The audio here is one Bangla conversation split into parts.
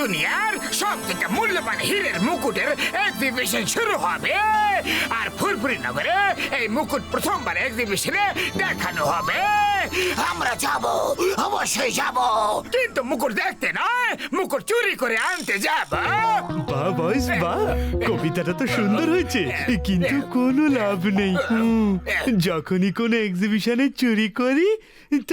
দুনিয়ার সবথেকে মূল্যবান হীরের মুকুটের এক্সিবিশন শুরু হবে আর ফুরফুরি নগরে এই মুকুট প্রথমবার এক্সিবিশনে দেখানো হবে। আমরা যাব, অবশ্যই যাব, কিন্তু মুকুট দেখতে নয়, মুকুট চুরি করে আনতে যাব। বাহ বয়স বাহ, কবিতাটা তো সুন্দর হয়েছে, কিন্তু কোনো লাভ নেই। যখনই কোনো এক্সিবিশনে চুরি করি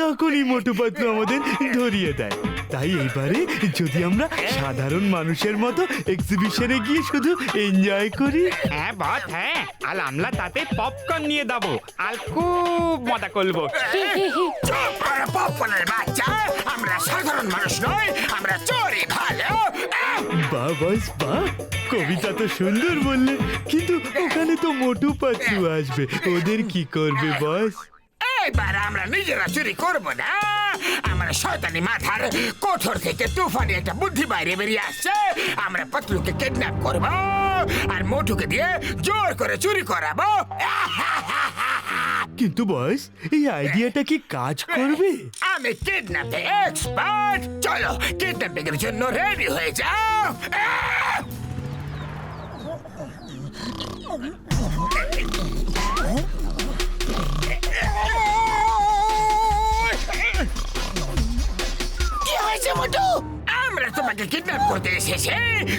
তখনই মোটু পাতলু আমাদের ধরিয়ে দেয়। তাই এইবারে যদি আমরা সাধারণ মানুষের মতো এক্সিবিশনে গিয়ে শুধু এনজয় করি। হ্যাঁ বস, হ্যাঁ, আর আমরা তাতে পপকর্ন নিয়ে যাবো আর খুব মজা করবো। চুপ করে পপকর্নের বাচ্চা, আমরা সাধারণ মানুষ নয়, আমরা চোরে ভালো। বাহ বয়স বাহ, কবিতা তো সুন্দর বললে, কিন্তু ওখানে তো মোটু পাতলু আসবে, ওদের কি করবে বস? এবার আমরা নিজেরা চুরি করব না। আমরা শয়তানি মাথার কোঠর থেকে তুফানি একটা বুদ্ধি বাইরে বেরিয়ে আসছে। আমরা পাতলুকে কিডন্যাপ করব আর মোটুকে দিয়ে জোর করে চুরি করাবো। কিন্তু বস, এই আইডিয়াটা কি কাজ করবে? আমি কিডন্যাপে এক্সপার্ট। চলো কিডন্যাপিং এর জন্য রেডি হয়ে যাও। কি হয়েছে মোটু? আমরা তোমাকে কিডন্যাপ করতে এসেছি,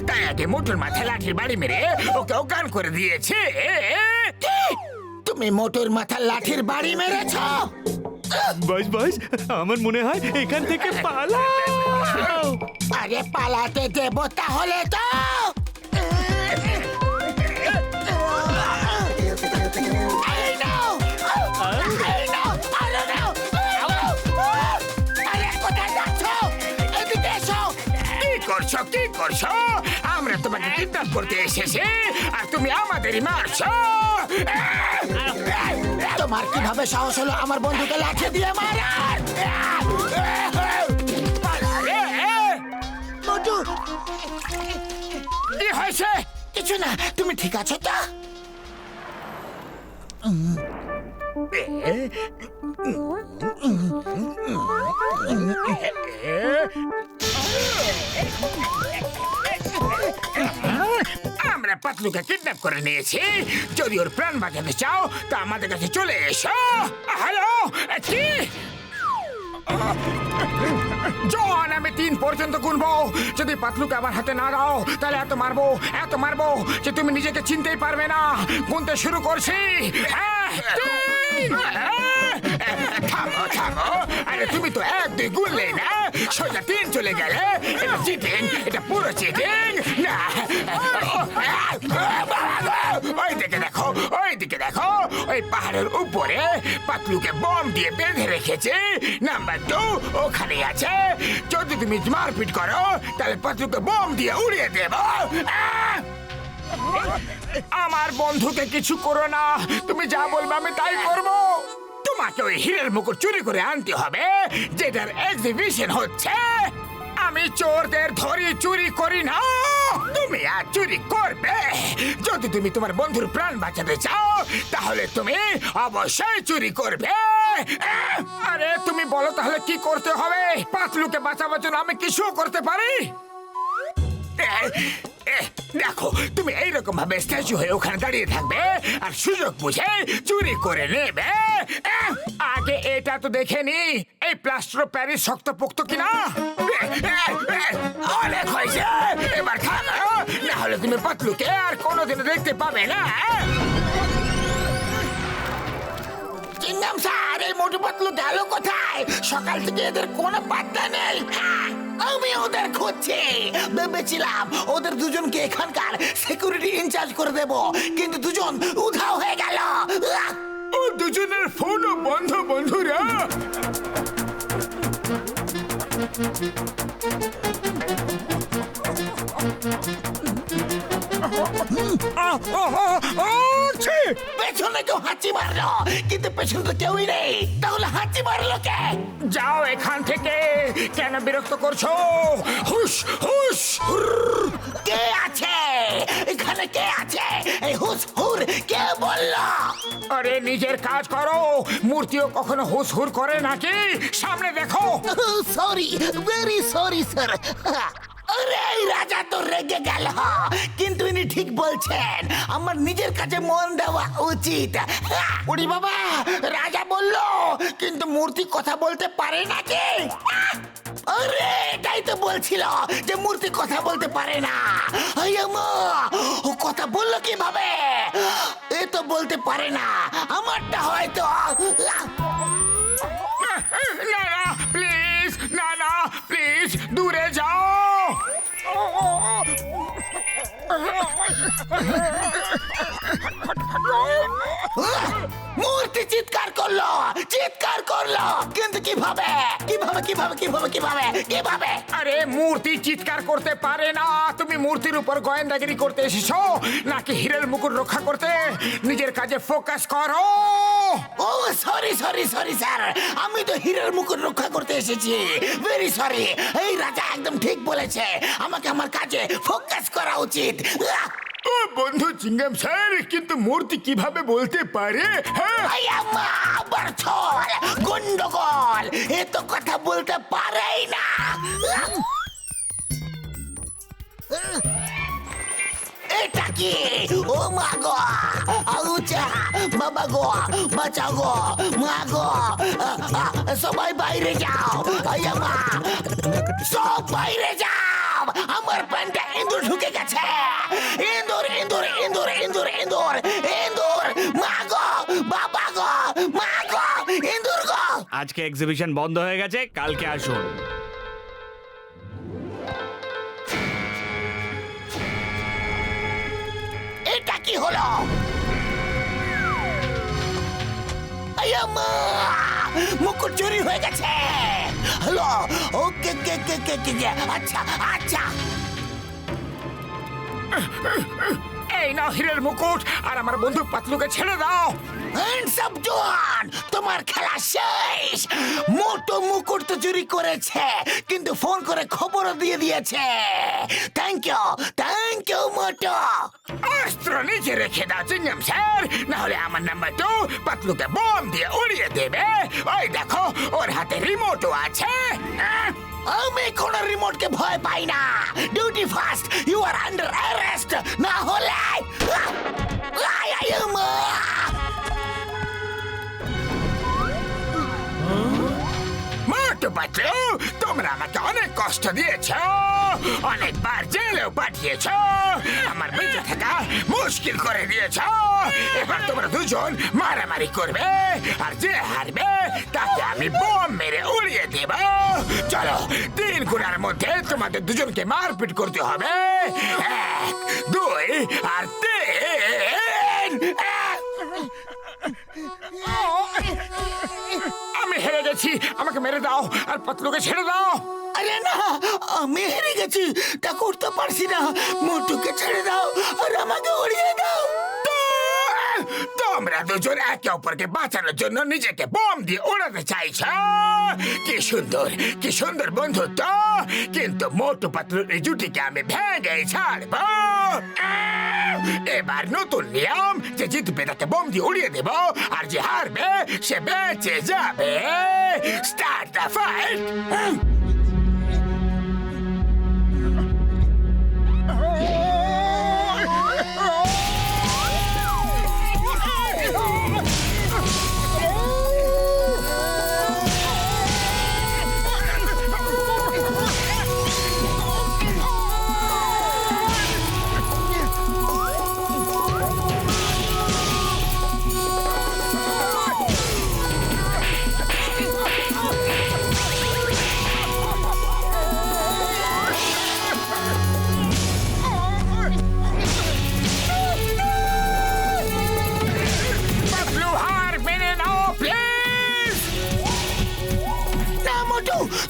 তাই আগে মোটুর মাথায় লাঠির বাড়ি মেরে ওকে অজ্ঞান করে দিয়েছে। কি? তুমি মোটুর মাথায় লাঠির বাড়ি মেরেছ? বস বস, আমার মনে হয় এখান থেকে পালাও। আরে পালাতে দেব তাহলে তো? এই নাও, এই নাও, আরে নাও। আরে কোথায় যাচ্ছ? এদিকে এসো। কি করছো, কি করছো? আমরা তোমাকে কিডন্যাপ করতে এসেছি আর তুমি আমাদেরই মারছো। তোমার কিভাবে সাহস হলো আমার বন্ধুকে লাঠি দিয়ে মারার? মোটু, কি হয়েছে? কিছু না, তুমি ঠিক আছো তো? আমরা পাতলুকে কিডন্যাপ করে নিয়েছি। যদি ওর প্রাণ বাঁচাতে চাও তা আমাদের কাছে চলে এসো। হ্যালো, কি? জন, আমি 3 পর্যন্ত গুনবো। যদি পাতলুকে আমার হাতে না দাও তাহলে এত মারবো যে তুমি নিজেকে চিনতেই পারবে না। গুনতে শুরু করছি। থামো থামো, আরে তুমি তো 1 2 গুনলে না, সোজা 3 চলে গেলে। এটা চিটিং, এটা পুরো চিটিং। না, ওই দিকে দেখো, ওই দিকে দেখো, ওই পাহাড়ের উপরে পাতলুকে বম দিয়ে বেঁধে রেখেছে। নাম্বার 2 ওখানে আছে। যদি তুমি মারপিট করো তাহলে পাতলুকে বম দিয়ে উড়িয়ে দেব। আমার বন্ধুকে কিছু করো না, তুমি যা বলবে আমি তাই করবো। তোমাকে ওই হীরের মুকুট চুরি করে আনতে হবে যেটার এক্সিবিশন হচ্ছে। আমি চোরদের ধরি, চুরি করি না। তুমি আর চুরি করবে। যদি তুমি তোমার বন্ধুর প্রাণ বাঁচাতে চাও তাহলে তুমি অবশ্যই চুরি করবে। আরে তুমি বলো তাহলে কি করতে হবে? পাতলুকে বাঁচাবার জন্য আমি কিছু করতে পারি। দেখো, তুমি এইরকম ভাবে স্ট্যাচু হয়ে ওখানে দাঁড়িয়ে থাকবে আর সুযোগ বুঝে চুরি করে নেবে। আগে এটা তো দেখে নি এই প্লাস্টার অফ প্যারিস শক্তপোক্ত কিনা। অনেক হয়েছে, এবার থামো, না হলে তুমি পাতলুকে আর কোনোদিন দেখতে পাবে না। চিংগাম স্যার, এই মোটু পাতলু গেল কোথায়? সকাল থেকে এদের কোনো পাত্তা নেই। আমি ওদের খুঁজছি। ভেবেছিলাম ওদের দুজনকে এখানকার সিকিউরিটি ইনচার্জ করে দেব, কিন্তু দুজন উধাও হয়ে গেল। ও দুজনের ফোনও বন্ধ। বন্ধুরা, পেছনে কেউ হাঁচি মারলো, কিন্তু পেছনে তো কেউই নেই। তাহলে হাঁচি মারলো কে? যাও এখান থেকে, কেন বিরক্ত করছো? হুশ হুশ। কে আছে এখানে? কে আছে? এই হুশ হুর কে বললো? আরে নিজের কাজ করো। মূর্তিও কখনো হুশ হুর করে নাকি? সামনে দেখো। Sorry, very sorry sir. আরে এই রাজা তো রেগে গেল, কিন্তু ইনি ঠিক বলছেন, আমার নিজের কাছে মন দেওয়া উচিত। ওরে বাবা, রাজা বলল কিন্তু মূর্তি কথা বলতে পারে নাকি? আরে এটাই তো বলছিল যে মূর্তি কথা বলতে পারে না। ও কথা বললো কিভাবে? এ তো বলতে পারে না, আমারটা হয়তো। না না প্লিজ, না না প্লিজ, দূরে যাও। মূর্তি চিৎকার করলো, চিৎকার করলো, কিন্তু কিভাবে কিভাবে কিভাবে কিভাবে কিভাবে কিভাবে? আরে মূর্তি চিৎকার করতে পারে না। তুমি মূর্তির উপর গোয়েন্দাগিরি করতে এসেছো নাকি হীরের মুকুট রক্ষা করতে? নিজের কাজে ফোকাস করো। ও সরি সরি সরি স্যার, আমি তো হীরের মুকুট রক্ষা করতে এসেছি। Very sorry. এই রাজা একদম ঠিক বলেছে, আমাকে আমার কাজে ফোকাস করা উচিত। ও বন্ধু চিঙ্গাম স্যার, কিন্তু মূর্তি কিভাবে বলতে পারে? হ্যাঁ, আবার ছল গন্ডগোল, এ তো কথা বলতে পারেই না। এটা কি? ও মা গো, আউচা, বাবা গো, বাঁচাও গো, মা গো, সবাই বাইরে যাও। মা, সব বাইরে যাও, আমার প্যান্টে ইঁদুর ঢুকে গেছে। ইঁদুর ইঁদুর ইঁদুর ইঁদুর ইঁদুর ইঁদুর, মা গো, বাবা গো, মা গো, ইঁদুর গো। আজকে এক্সিবিশন বন্ধ হয়ে গেছে, কালকে আসুন। এটা কি হলো? মুকুট চুরি হয়ে গেছে। হ্যালো, ওকে কে কে কে কে কে, আচ্ছা আচ্ছা। এই নাও হীরের মুকুট, আর আমার বন্ধু পাতলুকে ছেড়ে দাও। হ্যান্ডস আপ জোয়ান, তোমার খেলা শেষ। মোটো মুকুট তো চুরি করেছে, কিন্তু ফোন করে খবরও দিয়ে দিয়েছে। থ্যাংক ইউ মোটো। অস্ত্র নিচে রেখে দাও চিঙ্গাম স্যার, না হলে আমার নাম্বার 2 পাতলুকে বম দিয়ে উড়িয়ে দেবে। ওই দেখো, ওর হাতে রিমোটও আছে। আমি কোন রিমোটকে ভয় পাই না। Duty first, you are under arrest. না হলে মোটু পাতলু, তোমরা আমাকে অনেক কষ্ট দিয়েছ, অনেকবার জেলেও পাঠিয়েছ, আমার বেঁচে থাকা মুশকিল করে দিয়েছ। এবার তোমরা দুজন মারামারি করবে, আর যে হারবে তাকে আমি বোম মেরে উড়িয়ে দেব। চলো, 3 গুণার মধ্যে তোমাদের দুজনকে মারপিট করতে হবে। 1, 2 আর 3। আমি হেরে গেছি, আমাকে মেরে দাও আর পাতলুকে ছেড়ে দাও। আরে না, আমি হেরে গেছি, তা করতে পারছি না। মোটুকে ছেড়ে দাও আর আমাকে উড়িয়ে দাও। তোমরা দুজন একে অপরকে বাঁচানোর জন্য নিজেকে বোম দিয়ে উড়াতে চাইছ। কি সুন্দর বন্ধুত্ব, কিন্তু মোটু পাতলুর এই জুটিকে আমি ভেঙে ছাড়ব। এবার নতুন নিয়ম, যে জিতবে তাকে বোম দিয়ে উড়িয়ে দেব, আর যে হারবে সে বেঁচে যাবে। Start the fight.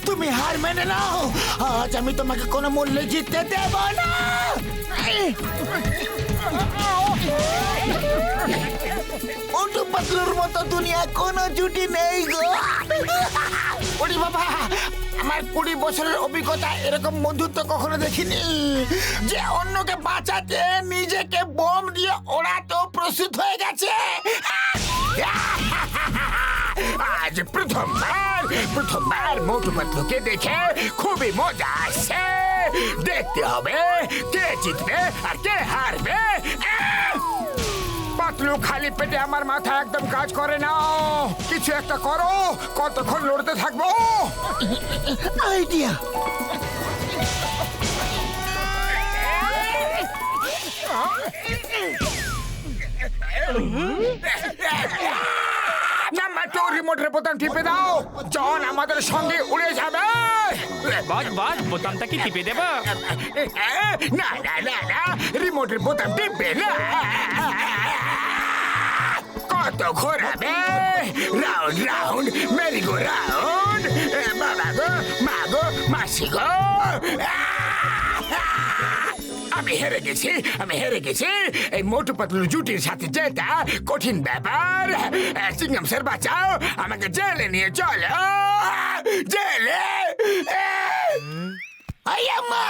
তুমি হার মেনে নাও, আজ আমি তোমাকে কোনো মূল্যে জিততে দেব না। মোটু পাতলুর মতো দুনিয়া কোনো জুটি নেই গো। ওরে বাবা, আমার 20 বছরের অভিজ্ঞতা, এরকম বন্ধুত্ব কখনো দেখিনি, যে অন্যকে বাঁচাতে নিজেকে বোম দিয়ে ওড়াতেও প্রস্তুত হয়ে গেছে। আজ প্রথমবার মোটু পাতলুকে দেখে খুবই মজা আসছে। দেখতে হবে কে জিতবে আর কে হারবে। পাতলু, খালি পেটে আমার মাথা একদম কাজ করে না। কিছু একটা করো, কতক্ষণ লড়তে থাকবো? আইডিয়া। নাম্বার 2 রিমোটের বোতাম টিপে দাও। জন আমাদের সঙ্গে উড়ে যাবে। বস বস বোতামটা কি টিপে দেব? না না না না, রিমোটের বোতাম টিপবে না। কত ঘোরাবে? Round round merry go round. বাবা গো, মা গো, মাসি গো। আমি হেরে গেছি, আমি হেরে গেছি। এই মোটু পাতলুর জুটির সাথে যেটা কঠিন ব্যাপার। চিংগাম স্যার বাঁচাও, আমাকে জেলে নিয়ে চলো, জেলে। আয়াম্মা,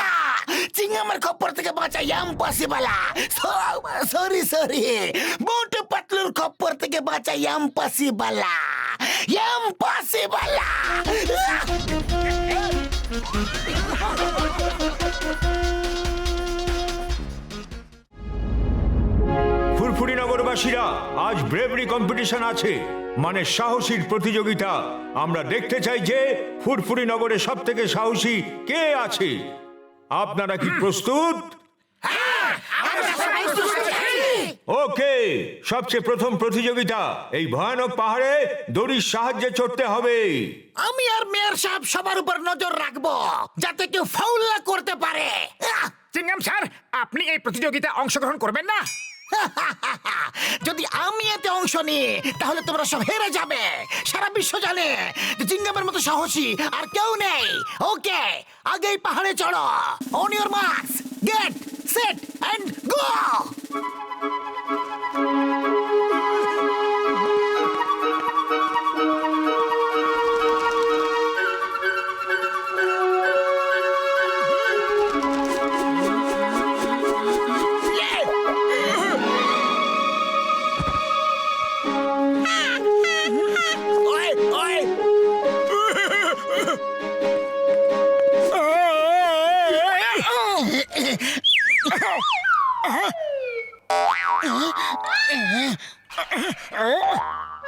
চিংগামের খপ্পর থেকে বাঁচা ইম্পসিবল। সরি সরি, মোটু পাতলুর খপ্পর থেকে বাঁচা ইম্পসিবল, ইম্পসিবল। ফুরফুরি নগরবাসীরা, আজ ব্রেভরি কম্পিটিশন আছে, মানে সাহসীর প্রতিযোগিতা। আমরা দেখতে চাই যে ফুরফুরি নগরে সব থেকে সাহসী কে আছে। আপনারা কি প্রস্তুত? ওকে, সবচেয়ে প্রথম প্রতিযোগিতা। এই ভয়ানক পাহাড়ে দড়ির সাহায্যে চড়তে হবে। আমি আর মেয়র সাহেব সবার উপর নজর রাখবো, যাতে কেউ ফাউল না করতে পারে। চিংগাম স্যার, আপনি এই প্রতিযোগিতায় অংশগ্রহণ করবেন না? যদি আমি এতে অংশ নিই তাহলে তোমরা সব হেরে যাবে। সারা বিশ্ব জানে যে চিংগামের মতো সাহসী আর কেউ নেই। ওকে, আগেই পাহাড়ে চড়ো। On your marks, get set and go.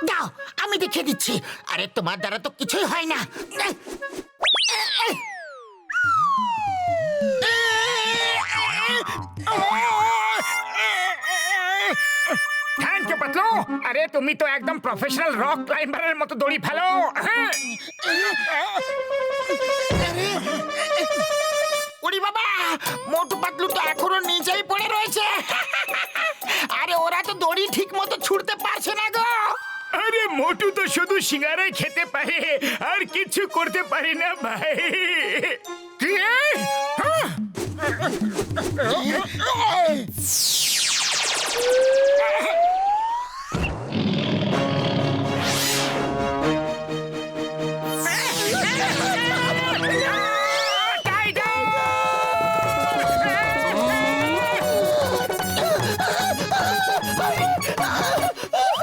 দাও, আমি দেখিয়ে দিচ্ছি। আরে তোমার দ্বারা তো কিছুই হয় না। Thank you Patlu. আরে তুমি তো একদম প্রফেশনাল রক ক্লাইম্বারের মতো দড়ি ফেলো। ওরে বাবা, মোটু পাতলু তো এখনো নিচেই পড়ে রয়েছে। আরে ওরা তো দড়ি ঠিক মতো ছুটতে পারছে না গো। আরে মোটু তো শুধু সিঙ্গারাই খেতে পারে, আর কিছু করতে পারি না ভাই। কি? হ্যাঁ?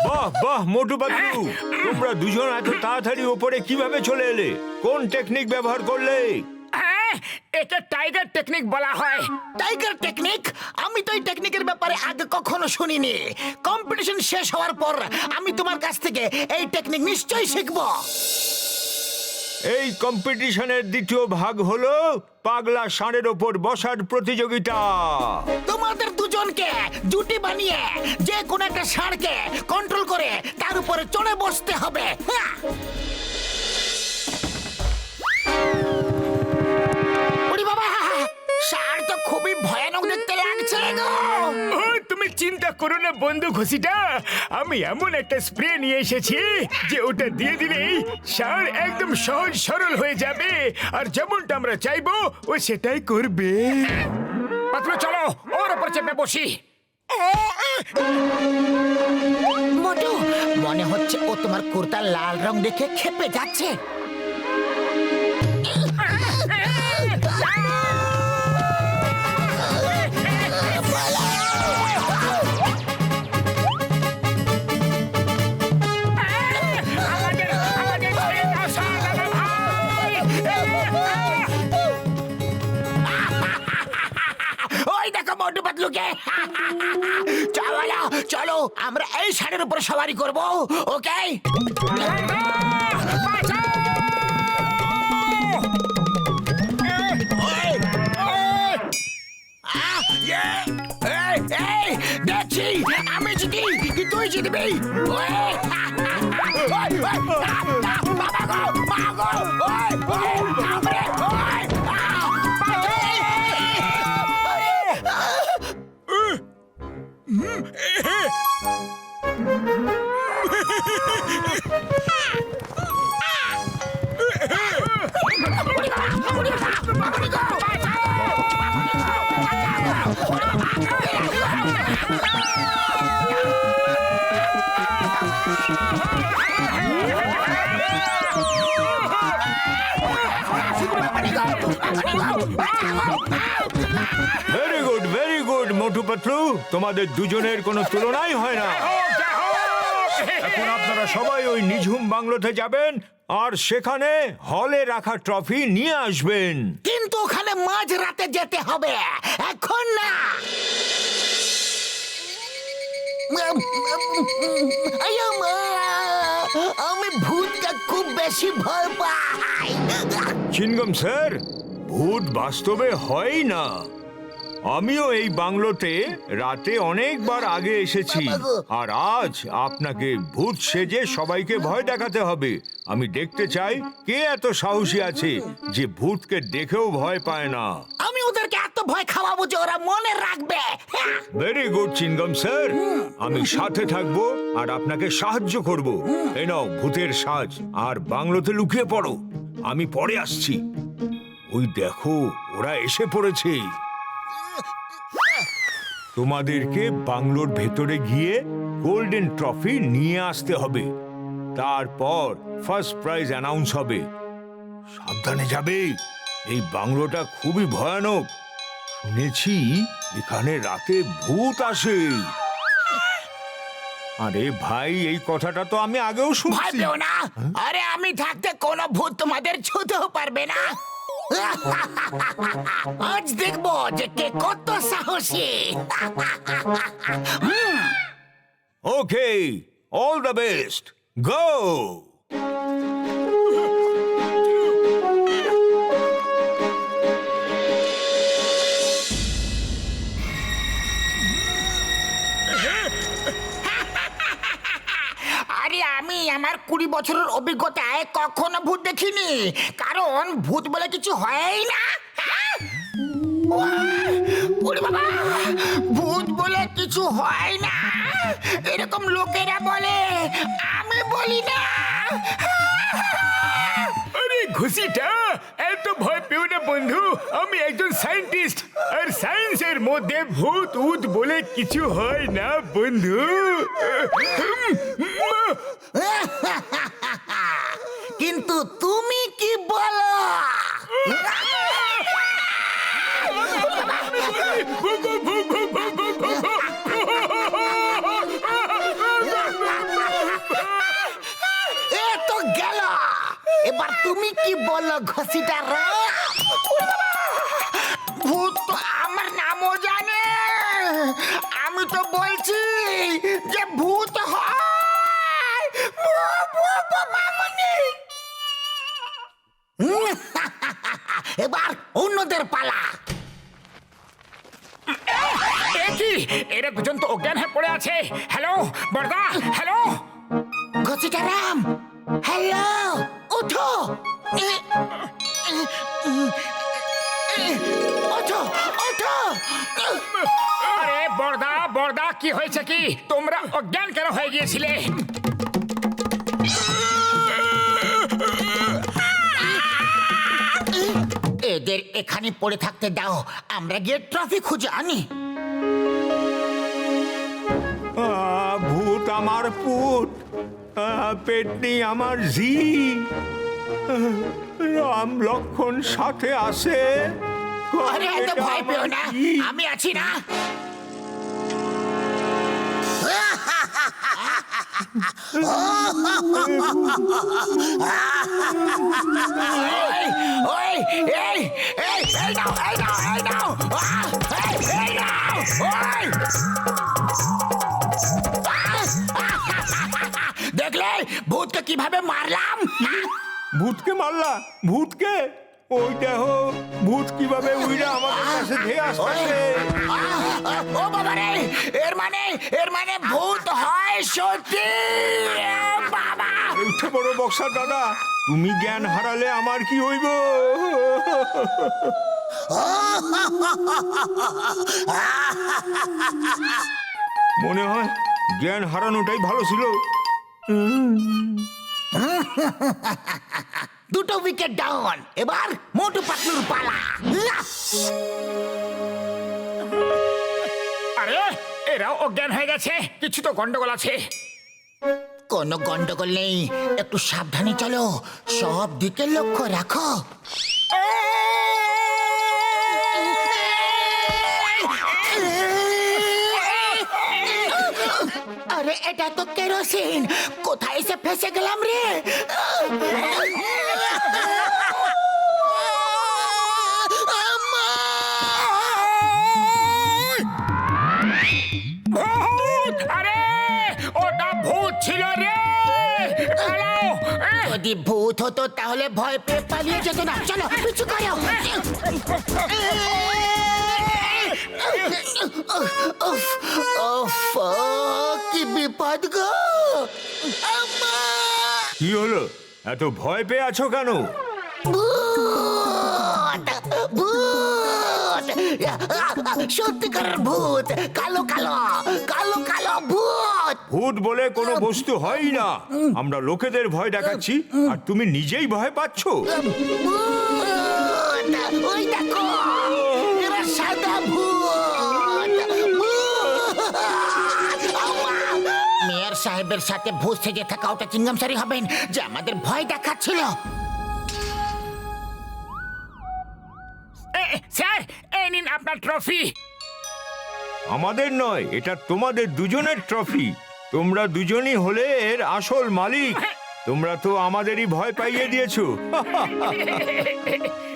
বাহ বাহ মোটু পাতলু, তোমরা দুজন এত তাড়াতাড়ি উপরে কিভাবে চলে এলে? কোন টেকনিক ব্যবহার করলে? এটা টাইগার টেকনিক বলা হয়। Tiger technique? আমি তো এই টেকনিকের ব্যাপারে আগে কখনো শুনিনি। কম্পিটিশন শেষ হওয়ার পর আমি তোমার কাছ থেকে এই টেকনিক নিশ্চয়ই শিখবো। এই কম্পিটিশনের দ্বিতীয় ভাগ হলো পাগলা ষাঁড়ের ওপর বসার প্রতিযোগিতা। তোমাদের দুজনকে জুটি বানিয়ে যে কোনো একটা ষাঁড়কে কন্ট্রোল করে তার উপরে চড়ে বসতে হবে। হ্যাঁ। ওরে বাবা, ষাঁড় তো খুবই ভয়ানক দেখতে লাগছে গো। ও, তুমি চিন্তা করো না বন্ধু ঘষিটা, আমি এমন একটা স্প্রে নিয়ে এসেছি যে ওটা দিয়ে দিলেই ষাঁড় একদম সহজ সরল হয়ে যাবে, আর যেমনটা আমরা চাইবো ও সেটাই করবে। পাতলু চলো, ওর উপর চেপে বসি। মোটু, মনে হচ্ছে ও তোমার কুর্তার লাল রং দেখে খেপে যাচ্ছে। পাতলুকে চলো চলো আমরা এই ষাঁড়ের উপর সওয়ারি করব ওকে দেখছি আমি জিতি কি তুই জিতবি বাবা গো মা গো ভেরি গুড মোটু পাতলু, তোমাদের দুজনের কোনো তুলনাই হয় না। এখন আপনারা সবাই ওই নিঝুম বাংলোতে যাবেন আর সেখানে হলে রাখা ট্রফি নিয়ে আসবেন। কিন্তু ওখানে মাঝ রাতে যেতে হবে এখন না আমি ভূতকে খুব বেশি ভয় পাই চিনগম স্যার, ভূত বাস্তবে হয় না। আমিও এই বাংলোতে রাতে অনেকবার আগে এসেছি, আর আজ আপনাকে ভূত সেজে সবাইকে ভয় দেখাতে হবে। আমি দেখতে চাই কে এত সাহসী আছে যে ভূতকে দেখেও ভয় পায় না। আমি ওদেরকে এত ভয় খাওয়াবো যে ওরা মনে রাখবে ভেরি গুড চিনগম স্যার, আমি সাথে থাকবো আর আপনাকে সাহায্য করব। এই নাও ভূতের সাজ, আর বাংলোতে লুকিয়ে পড়ো, আমি পরে আসছি। ওই দেখো ওরা এসে পড়েছে। তোমাদেরকে বাংলোর ভেতরে গিয়ে গোল্ডেন ট্রফি নিয়ে আসতে হবে, তারপর ফার্স্ট প্রাইজ অ্যানাউন্স হবে। সাবধানে যাবে, এই বাংলোটা খুবই ভয়ানক। শুনেছি এখানে রাতে ভূত আসে। আরে ভাই, এই কথাটা তো আমি আগেও ভয় শুনছি। পেও না, আরে আমি থাকতে কোনো ভূত তোমাদের ছুঁতেও পারবে না। আজ দেখবো যে কে কত সাহসী। ওকে, অল দ্য বেস্ট, গো। আরে আমি আমার 20 বছরের অভিজ্ঞতায় কখনো ভূত দেখিনি, কারণ ভূত বলে কিছু হয়ই না। ওরে বাবা, ভূত বলে কিছু হয় না এরকম লোকেরা বলে, আমি বলি না। আরে ঘুষিটা, এত ভয় পেও না বন্ধু, আমি একজন সায়েন্টিস্ট, আর সায়েন্সের মধ্যে ভূত উত বলে কিছু হয় না বন্ধু। কিন্তু তুমি কি বলো? এ তো গেল, এবার তুমি কি বলো ঘষিটা? ভূত তো আমার নামও জানে। আমি তো বলছি যে ভূত হয় মামনি। এবার অন্যদের পালা। কি এরা দুজন তো অজ্ঞান হয়ে পড়ে আছে। হ্যালো বড়দা, হ্যালো। ঘসিটারাম, হ্যালো, ওঠো ওঠো ওঠো। আরে বড়দা বড়দা, কি হয়েছে কি? তোমরা অজ্ঞান কেন হয়ে গিয়েছিলে? এদের এখানে পড়ে থাকতে দাও, আমরা গিয়ে ট্রফি খুঁজে আনি। ভূত আমার পুত, পেটনি আমার ঝি, রাম লক্ষণ সাথে আসে। আরে এত ভয় পেও না, আমি আছি না। ওই এই এই এই নাও এই নাও এই নাও এই নাও কিভাবে মারলাম? ভূতকে মারলা? ভূতকে? ওই দেখো ভূত কিভাবে উইরা আমাদের কাছে ধেয়ে আসতেছে। ও বাবা রে, এর মানে ভূত হয় সত্যি। বাবা, উঠে বড় বক্সার দাদা, তুমি জ্ঞান হারালে আমার কি হইব? মনে হয় জ্ঞান হারানোটাই ভালো ছিল। দুটো উইকেট ডাউন, এবার মোটু পাতলুর পালা। আরে এরাও অজ্ঞান হয়ে গেছে, কিছু তো গন্ডগোল আছে। কোনো গন্ডগোল নেই, একটু সাবধানে চলো, সব দিকে লক্ষ্য রাখো। আরে এটা তো কেরোসিন, কোথায় এসে ফেসে গেলাম রে? ভূত! আরে ওটা ভূত ছিল রে। পালাও! যদি ভূত হতো তাহলে ভয় পেয়ে পালিয়ে যেত না। চলো পিছু করো। উফ, উফ, কি বিপদ গো! আম্মা! কি হলো, এত ভয় পেয়ে আছো কেন? ভূত! ভূত! সত্যিকারের ভূত, কালো কালো কালো কালো ভূত। ভূত বলে কোনো বস্তু হয় না। আমরা লোকেদের ভয় দেখাচ্ছি আর তুমি নিজেই ভয় পাচ্ছ। ভূত! ওই দেখো, এরা সাদা ভূত। ভূত! আম্মা! মেয়র সাহেবের সাথে ভূত সেজে থাকা ওটা চিংগামসারি হবেন যে আমাদের ভয় দেখাচ্ছিল। স্যার, এই নিন আপনার ট্রফি। আমাদের নয়, এটা তোমাদের দুজনের ট্রফি। তোমরা দুজনই হলে এর আসল মালিক। তোমরা তো আমাদেরই ভয় পাইয়ে দিয়েছো।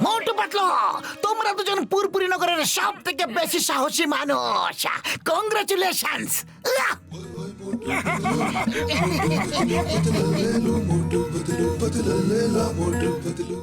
মোটু পাতলু, তোমরা দুজন পুরপুরি নগরের সব থেকে বেশি সাহসী মানুষ। কংগ্রেচুলেশনস। मोटू बदलू बदलू बदलू बदलू मोटू बदलू